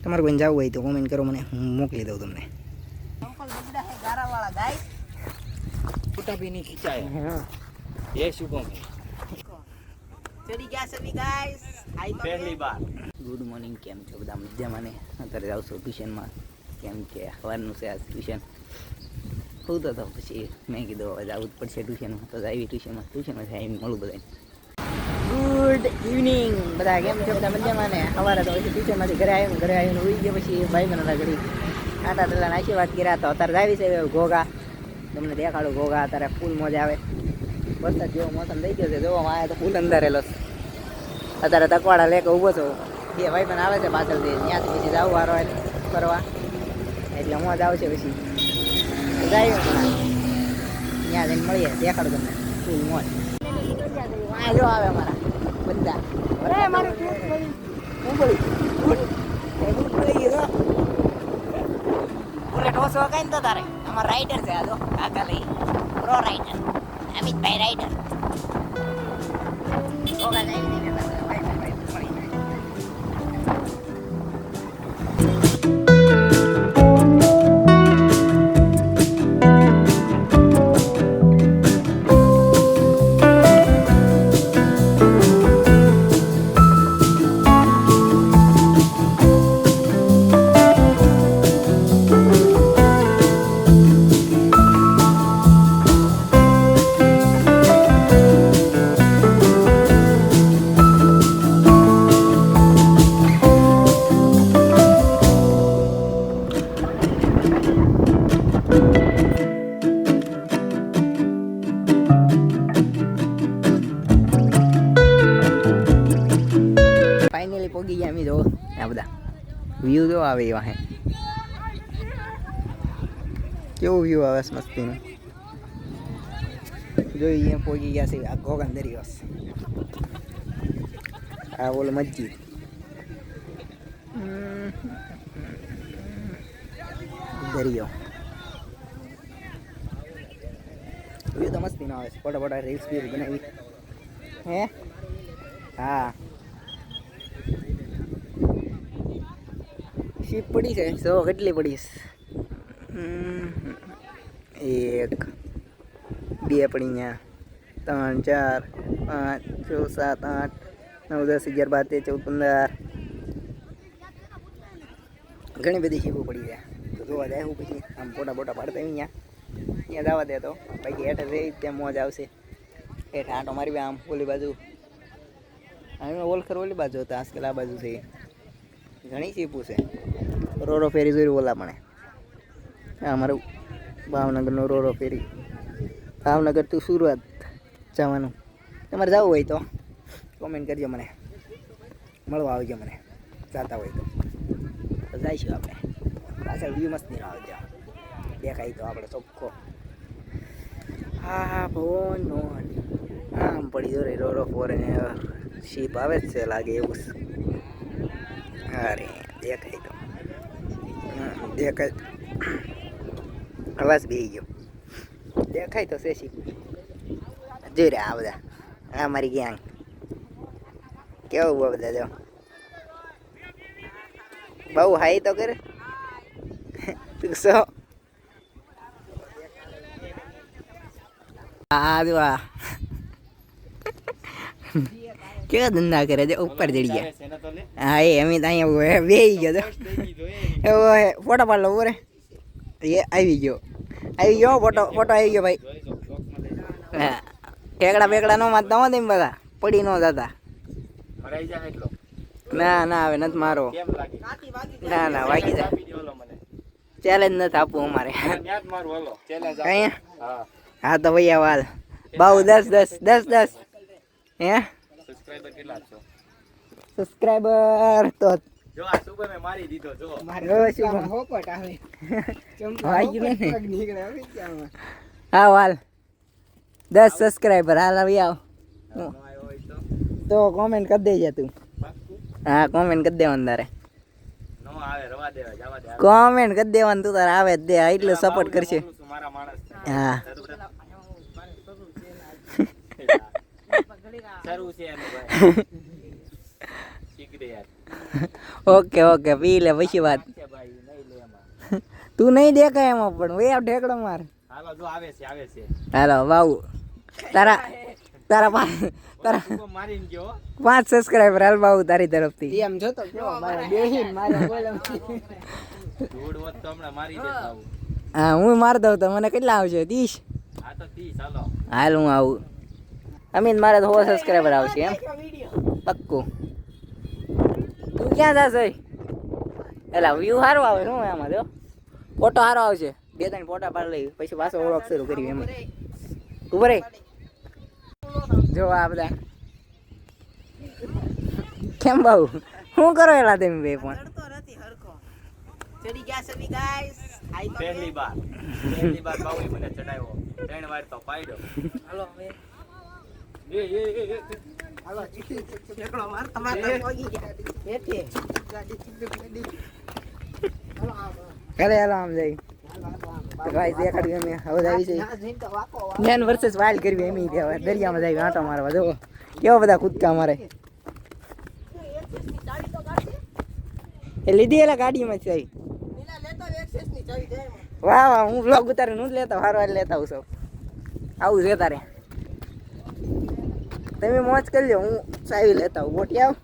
તમારે કોઈ જવું હોય તો કોમેન્ટ કરો, મને હું મોકલી દઉં તમને. ફોટા भी नहीं खिंचाया। हाँ ये शुभम है। ચડી ગયા સભી ગાઈસ, पहली बार। Good morning. કેમ છો બધા? મજામાં ને? અત્યારે જાઉં છું ટ્યુશનમાં, કેમ કે સવારનું છે આજ ટ્યુશન. હું તો પછી મેં કીધું હવે જવું જ પડશે ટ્યુશનમાં, તો આવી ટ્યુશનમાં આવી મળું બધાને. ગુડ ઇવનિંગ બધા, કેમ છો બધા? મજામાં ને? સવારે તો પછી ટ્યુશનમાંથી ઘરે આવીને ઉઈ ગયા, પછી ભાઈ બના ઘડી આટા ટલાને આશીર્વાદ કર્યા. તો અત્યારે આવી છે ઘોઘા, તમને દેખાડું ઘોઘા. અત્યારે ફૂલ મોજા આવે, વરસાદ જેવો મોસમ થઈ ગયો છે. જોવામાં આવે તો ફૂલ અંધારેલો છે. અત્યારે તકવાડા લેકે ઊભો છો, બે ભાઈ પણ આવે છે પાછળથી, ત્યાંથી પછી જાવ વારો કરવા, એટલે મોજ આવશે. પછી જાય ત્યાં જઈને મળીએ, દેખાડું તમને ફૂલ મોજ. જો આવે અમારા બધા, બુલેટ ઓછો કઈ ને તો તારે અમારા રાઈડર છે. આ તો કાકા લઈ pro rider, Amitbhai rider. Finally પોગી ગયા અમે. જો આ બધા વ્યૂ જો આવે એવા હે, કેવું વ્યૂ આવે મસ્તીનું. જો અહીંયા પોગી ગયા છે. આ ઘોઘા દરિયો છે, આ ઓલો મસ્જિદ. દરિયો વ્યૂ તો મસ્તીનો આવે છે. ફોટા રીલ્સ બી બનાવી હે. હા શીપ પડી છે, સો કેટલી પડી? 1 2 પડી, ત્યાં 3 4 5 6 7 8 9 10 11 12 13 14 15 ઘણી બધી શીપો પડી છે. તો જોવા જાય હું પછી આમ ફોટા પાડતા અહીંયા જવા દે. તો બાકી હેઠ રહી ત્યાં મોજ આવશે. હેઠ આંટો મારી આમ ઓલી બાજુ, ઓલખર ઓલી બાજુ હતા, આજકાલ આ બાજુ છે. ઘણી શીપું છે. રોરો ફેરી જોયું ઓલા પણ. અમારું ભાવનગરનો રોરો ફેરી, ભાવનગર ટુ સુરત જવાનું. તમારે જવું હોય તો કોમેન્ટ કરજો, મને મળવા આવજો, મને જતા હોય તો જઈશું આપણે. પાછળ વ્યૂ મસ્તી ના આવજો, દેખાય તો આપણે ચોખ્ખો. હા ભવન મોહન આમ પડી જો રોરો ફોર શીપ આવે જ છે, લાગે એવું. અરે દેખાય તો દેખાય, અવાજ બેસી ગયો. દેખાય તો છે શીપ. જોઈ રહ્યા આ બધા, આ મારી ગેંગ કેવું બધા. જો બહુ હાઈ તો કરે સો. આ જો આ કેવા ધંધા કરે છે, ઉપર ચડી ગયા. હા એ અમે તો અહીંયા બેસી ગયો. ફોટો પાડ લો બોરે. એ આવી ગયો ફોટો આવી ગયો ભાઈ. હા ઠેકડા નો મારતા હો તેમ બધા, પડી ન જતા. ના હવે નથી મારો. ના વાગી જાય. ચેલેન્જ નથી આપવું અમારે. હા તો ભૈયા વાલ બાઉ 10 હે સબસ્ક્રાઇબર તો જો આ સુબે મે મારી દીધો. જો મારો શુભમ હોપટ આવે વાગ્યું ને. હા વાલ 10 સબસ્ક્રાઇબર હાલ આવી આવ તો કોમેન્ટ કરી દેજે તું. હા કોમેન્ટ કરી દેવાનું તારે. નો આવે રવા દેવા જવા દે. કોમેન્ટ કરી દેવાનું તું તારે, આવે દે એટલું સપોર્ટ કરશે. મારા માણસ. હા સારું છે એનું ભાઈ. શીખ દે યાર. ઓકે ઓકે પી લે પછી વાત. છે ભાઈ નહીં લે એમાં. તું નહીં દેખાય એમાં પણ વે આ ઢેકડો માર. હાલો જો આવે છે. હાલો વાવ તારા તારા તારા તું મારીને ગયો. 5 સબસ્ક્રાઇબર હાલ બાબુ તારી તરફથી. એમ જોતો કેવો મારે બેહીન મારે બોલે ધૂળ હોત તો હમણાં મારી દેત આવું. હા હું માર દઉં તો મને કેટલા આવશે 30. આ તો 30 હાલો. હાલ હું આવું. અમીન મારે તો 100 સબસ્ક્રાઇબર આવશે એમ પક્કું. તું ક્યાં જાસ ભાઈ? એલા વ્યૂ સારો આવે શું એમાં જો ફોટો સારો આવશે. 2-3 ફોટા પાડી લઈ પછી પાછો ઓળખ શરૂ કરી એમ. ઉભો રે જો આ બધા કેમ બાબુ શું કરો એલા તમે બે પણ? ચડી ગયા છે ગાઈસ. પહેલી બાર બાઉએ મને ચડાવ્યો 3 વાર તો પાડ્યો. હાલો હવે એ હાલો ઠેકડો માર તમારે તો પગી ગયા બેઠે હાલો અરે હાલો આમ જઈ તો ગાઈસ દેખાડ્યું અમે હવે આવી છે જીન તો વાકો મેન વર્સેસ વાઇલ્ડ કરવી એમ કહેવાય. દરિયામાં જાય આંટો મારવા જો કેવા બધા કૂદકા મારે. એ લીધી એલા ગાડીમાં છે. નીલા લેતા એક્સેસ ની ચાવી જાય વાહ વાહ હું બ્લોગ ઉતારે હું જ લેતા હારો હાલ લેતા આવું સૌ આવું છે તારે. તમે મોજ કરી લો હું ચાવી લેતા આવું. બોટી આવ.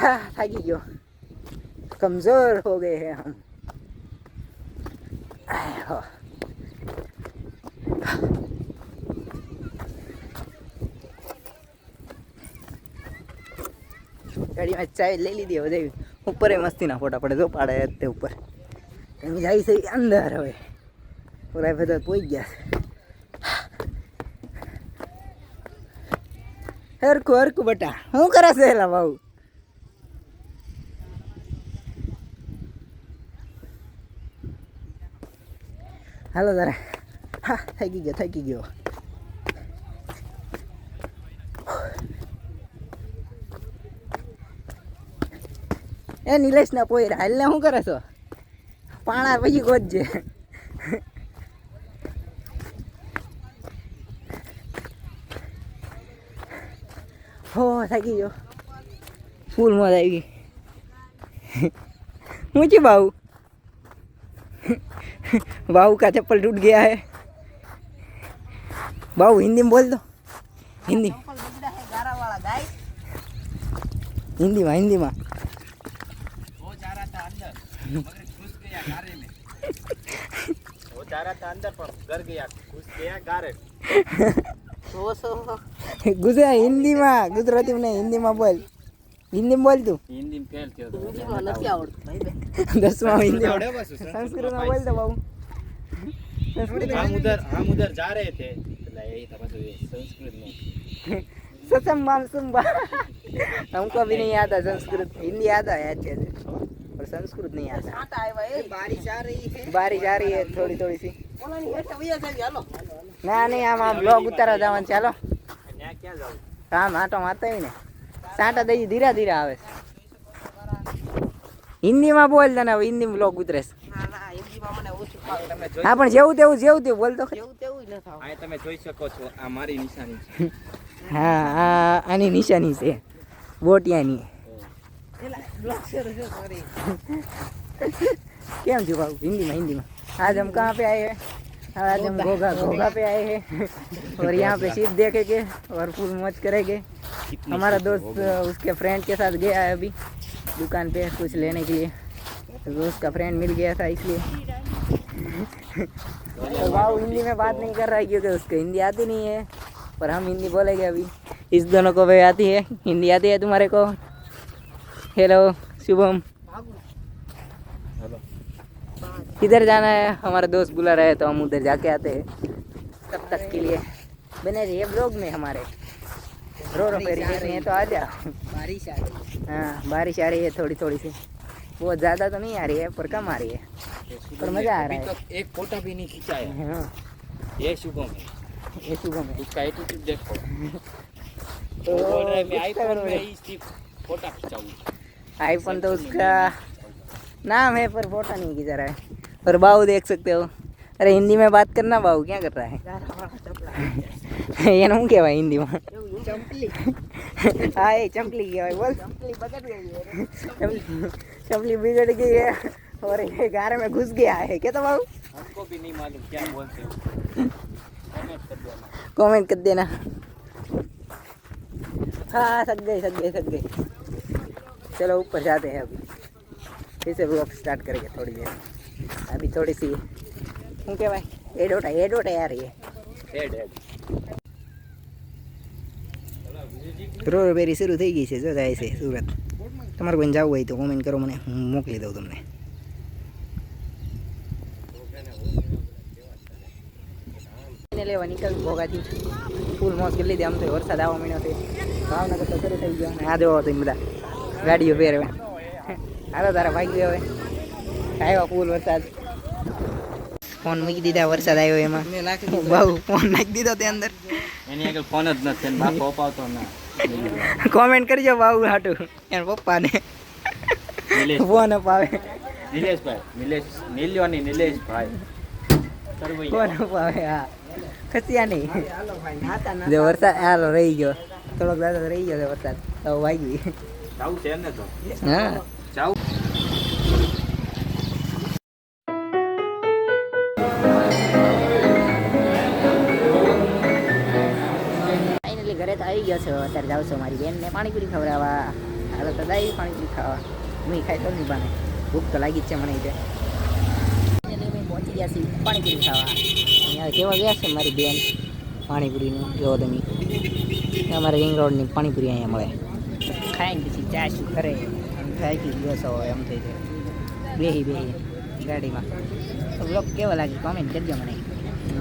હા થાકી ગયો કમજોર હો ગए हैं हम. ગાડીમાં ચાય લઈ લીધી હવે જઈ ઉપર મસ્તીના ફોટા પડે જો પાડે તે ઉપર એમ જાય છે અંદર. હવે ઓલા બધા પહોંચી ગયા છે. હરકું હરકું બટા શું કરે છે એલા બાબુ? હાલો તારે હા થાકી ગયો. એ નિલેશ ના પોયરા હાલ ને શું કરે છો? પાણા પછી ગોતજે. હો થાકી ગયો ફૂલ મોજ આવી ગઈ. ऊंची बाहू बाहू का चप्पल टूट गया है. बाहू हिंदी में बोल दो. हिंदी गारा वाला गाइस हिंदी में वो जा रहा था अंदर मगर घुस गया गारे में. वो जा रहा था अंदर पर घर गया घुस गया गारे. गुजरा हिंदी में गुजराती में नहीं हिंदी में बोल. हिंदी में बोल तू. हिंदी में फेल थयो तो हिंदी में નથી આવડતું ભાઈ 10 में हिंदी આવડે में બસ संस्कृत में बोल दो बाबू. हम उधर जा रहे थे એટલે એ તો બધું સંસ્કૃત નું सत्संग मानसूम हमको भी नहीं आता संस्कृत. हिंदी आता है अच्छे से और संस्कृत नहीं आता. આટા આવ્યા એ બારિશ આ રહી છે बारिश आ रही है थोड़ी थोड़ी सी. ઓલાની હેઠ વયા જાવી હાલો ना नहीं आम ब्लॉग उतारा जवान चालो ત્યાં ક્યાં જાવ काम आटो मारता ही ने साटा दई धीरे धीरे आवे. हिंदी में बोल देना हिंदी में ब्लॉग उतरे. ના ના હિન્દીમાં મને ઓછું ફાવે તમે જોઈ हाँ પણ જેવું તેવું બોલ તો ખરી. જેવું તેવું જ ન થાવ આ તમે જોઈ શકો છો આ મારી નિશાની છે. हाँ आनी निशानी से बोटियानी એલા બ્લોક શરૂ છે સોરી क्या बाबू हिंदी में आज हम कहाँ पे आए हैं? आज हम घोघा पे आए हैं और यहाँ पे शिप देखेंगे और फुल मौज करेंगे. हमारा दोस्त उसके फ्रेंड के साथ गया है अभी दुकान पे कुछ लेने के लिए. तो उसका फ्रेंड मिल गया था इसलिए. तो बाबू हिंदी में बात नहीं कर रहा है क्योंकि उसको हिंदी आती नहीं है पर हम हिंदी बोलेंगे अभी. इस दोनों को भी आती है हिंदी आती है तुम्हारे को? हेलो शुभम हेलो किधर जाना है? हमारा दोस्त बुला रहे हैं तो हम उधर जाके आते हैं. तब तक के लिए बने रहिए ब्लॉग में हमारे. रो फेरी देखनी है तो आ जाओ. બારિશ આ રહી हाँ बारिश आ रही है थोड़ी थोड़ी सी. बहुत ज़्यादा तो नहीं आ रही है पर कम आ रही है पर मज़ा आ अभी रहा तक एक फोटा भी नहीं खिंचाया. है. हाँ ये शुभम है ये शुभम है. उसका एटीट्यूड देखो. तो वो बोल रहा है मैं कुछ आईफोन करो में रे. ही सिर्फ फोटा खिंचाऊंगा. आईफोन तो उसका नाम है पर फोटा नहीं खींचा रहा है. और बाबू देख सकते हो. अरे हिंदी में बात करना बाबू क्या कर रहा है? ગારા વાળા ચપલા એને શું કહેવાય હિન્દીમાં? એવું ચંપલી હા એ ચંપલી કહેવાય. બોલ. ચંપલી બગડ ગઈ है चपली बिगड़ गई है और ये घर में घुस गया है क्या? तो बाबू हमको भी नहीं मालूम क्या बोलते हो कमेंट कर देना कमेंट कर देना. हाँ सक गए. चलो ऊपर जाते हैं अभी. फिर से ब्लॉग स्टार्ट करेंगे थोड़ी देर. अभी थोड़ी सी શું કહેવાય એડોટા યાર ये हेड રોરબેરી શરૂ થઈ ગઈ છે. જો જાય છે સુરત. તમારે કોઈને જવું હોય તો કોમેન્ટ કરો, મને હું મોકલી દઉં તમને. એને લેવા નીકળ્યું ભોગાથી ફૂલ મોજ કરી લીધી. આમ તો વરસાદ આવવા માંડ્યો છે. ભાવનગર તો શરૂ થઈ ગયો. આ જોવો તો બધા ગાડીઓ ફેરવે. હાલો તારા ભાગી હવે આવ્યો ફૂલ વરસાદ. ફોન મૂકી દીધા, વરસાદ આવ્યો એમાં. બહુ ફોન નાખી દીધો તે અંદર. એની આગળ ફોન જ નથી ને બાપો અપાવતો ના કોમેન્ટ કરજો બાબુ હાટું એના પપ્પાને ફોન અપાવે. નિલેશભાઈ નિલેશભાઈ ફોન અપાવે. હા ખસ્યા નહીં. હાલો ભાઈ નાતા ના જો વરસાદ હાલો રહી ગયો, થોડોક દાદા રહી ગયો છે વરસાદ. તો વાગી જાવું છે ને તો હા. જાવું ફાઇનલી ઘરે તો આવી ગયો છે. અત્યારે જાઉં છું મારી બેનને પાણીપુરી ખવડાવવા. હાલો તો દાઈ પાણીપુરી ખાવા. હું ખાઈ તો નહીં બાને, ભૂખ તો લાગી જ છે મને. એટલે પહોંચી ગયા છીએ પાણીપુરી ખાવા. અહીંયા કેવા ગયા છે મારી બેન પાણીપુરીનું. જોવો તમે અમારે રિંગ રોડની પાણીપુરી અહીંયા મળે. ખાઈને પછી ચા શું કરે એમ થાકી ગયો છો એમ થઈ જાય. બેહી ગાડીમાં. તો બ્લોગ કેવો લાગે કોમેન્ટ કરજો મને.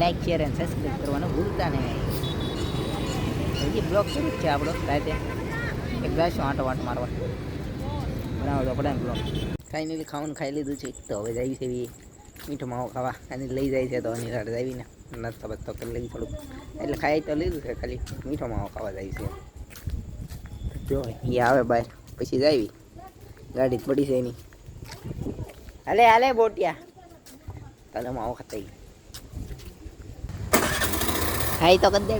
લાઈક શેર અને સબસ્ક્રાઈબ કરવાનું ભૂલતા નહીં. હજી બ્લોગ શરૂ જ છે આપણો. રાતે એક ગાશું આંટો મારવા બનાવો તો પડે બ્લોગ. ફાઇનલી ખાવાનું ખાઈ લીધું છે. તો હવે જાય છે એવી મીઠો માવો ખાવા. અને લઈ જાય છે તો એની રાત આવીને નાસ્તો બસ્તો કરી લઈ થોડુંક. એટલે ખાઈ તો લીધું છે, ખાલી મીઠો માવો ખાવા જાય છે. જો એ આવે બહાર પછી જાવી ગાડી જ પડી છે એની. હાલે બોટિયા તને માવો ખાતા ખાઈ તો કરી દે.